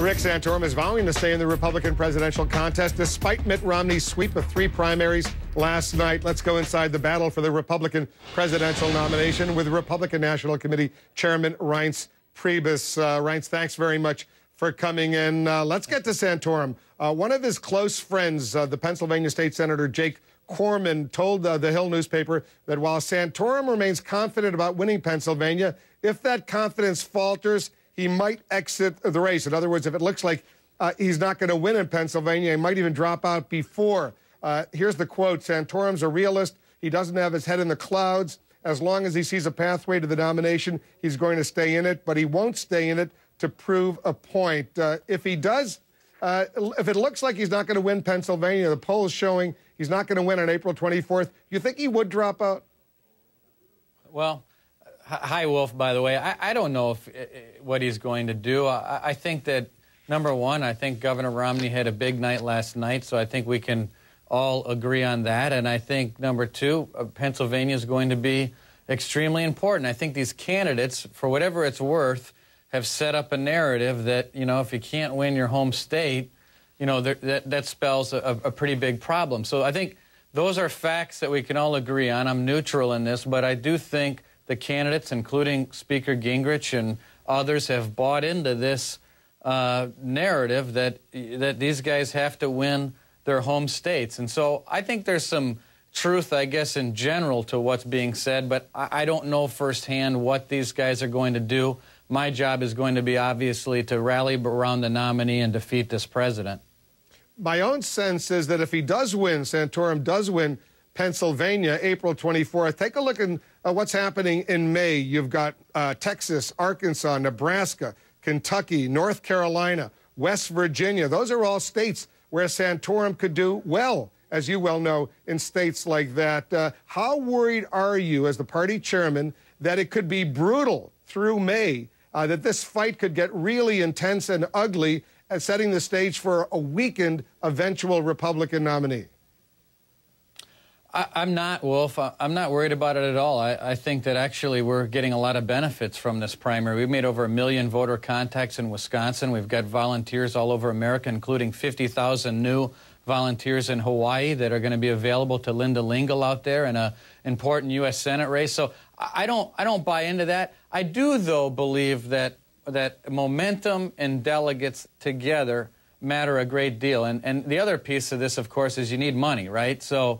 Rick Santorum is vowing to stay in the Republican presidential contest despite Mitt Romney's sweep of 3 primaries last night. Let's go inside the battle for the Republican presidential nomination with Republican National Committee Chairman Reince Priebus. Reince, thanks very much for coming in. Let's get to Santorum. One of his close friends, the Pennsylvania State Senator Jake Corman, told the Hill newspaper that while Santorum remains confident about winning Pennsylvania, if that confidence falters, he might exit the race. In other words, if it looks like he's not going to win in Pennsylvania, he might even drop out before. Here's the quote: Santorum's a realist. He doesn't have his head in the clouds. As long as he sees a pathway to the nomination, he's going to stay in it, but he won't stay in it to prove a point. If he does, if it looks like he's not going to win Pennsylvania, the polls showing he's not going to win on April 24th, you think he would drop out? Well, hi, Wolf, by the way. I don't know what he's going to do. I think that, number one, I think Governor Romney had a big night last night, so I think we can all agree on that. And I think, number two, Pennsylvania is going to be extremely important. I think these candidates, for whatever it's worth, have set up a narrative that, you know, if you can't win your home state, you know, that spells a pretty big problem. So I think those are facts that we can all agree on. I'm neutral in this, but I do think the candidates, including Speaker Gingrich and others, have bought into this narrative that these guys have to win their home states. And so I think there's some truth, I guess, in general to what's being said, but I don't know firsthand what these guys are going to do. My job is going to be, obviously, to rally around the nominee and defeat this president. My own sense is that if he does win, Santorum does win Pennsylvania, April 24th, take a look at what's happening in May. You've got Texas, Arkansas, Nebraska, Kentucky, North Carolina, West Virginia. Those are all states where Santorum could do well, as you well know, in states like that. How worried are you, as the party chairman, that it could be brutal through May, that this fight could get really intense and ugly, setting the stage for a weakened eventual Republican nominee? I'm not, Wolf. I'm not worried about it at all. I think that actually we're getting a lot of benefits from this primary. We've made over 1 million voter contacts in Wisconsin. We've got volunteers all over America, including 50,000 new volunteers in Hawaii that are going to be available to Linda Lingle out there in an important U.S. Senate race. So I don't buy into that. I do, though, believe that momentum and delegates together matter a great deal. And the other piece of this, of course, is you need money, right? So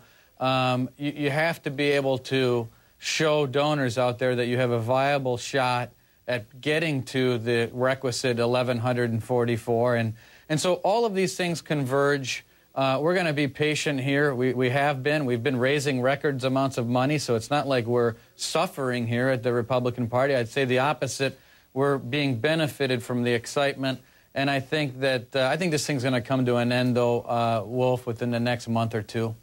you have to be able to show donors out there that you have a viable shot at getting to the requisite 1,144. And so all of these things converge. We're going to be patient here. We have been. We've been raising records amounts of money, so it's not like we're suffering here at the Republican Party. I'd say the opposite. We're being benefited from the excitement, and I think that this thing's going to come to an end, though, Wolf, within the next month or two.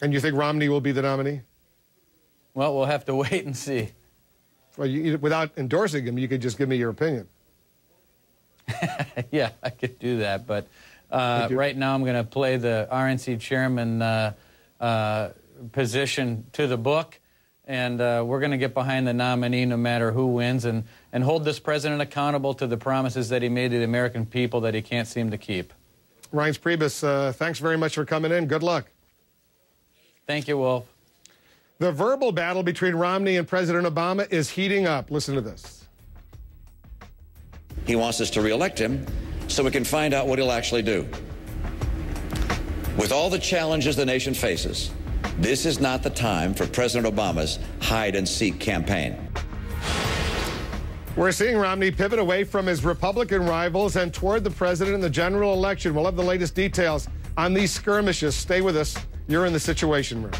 And you think Romney will be the nominee? Well, we'll have to wait and see. Well, without endorsing him, you could just give me your opinion. Yeah, I could do that, but right now I'm going to play the RNC chairman position to the book, and we're going to get behind the nominee no matter who wins and hold this president accountable to the promises that he made to the American people that he can't seem to keep. Reince Priebus, thanks very much for coming in. Good luck. Thank you, Wolf. The verbal battle between Romney and President Obama is heating up. Listen to this. He wants us to reelect him so we can find out what he'll actually do. With all the challenges the nation faces, this is not the time for President Obama's hide-and-seek campaign. We're seeing Romney pivot away from his Republican rivals and toward the president in the general election. We'll have the latest details on these skirmishes. Stay with us. You're in the Situation Room.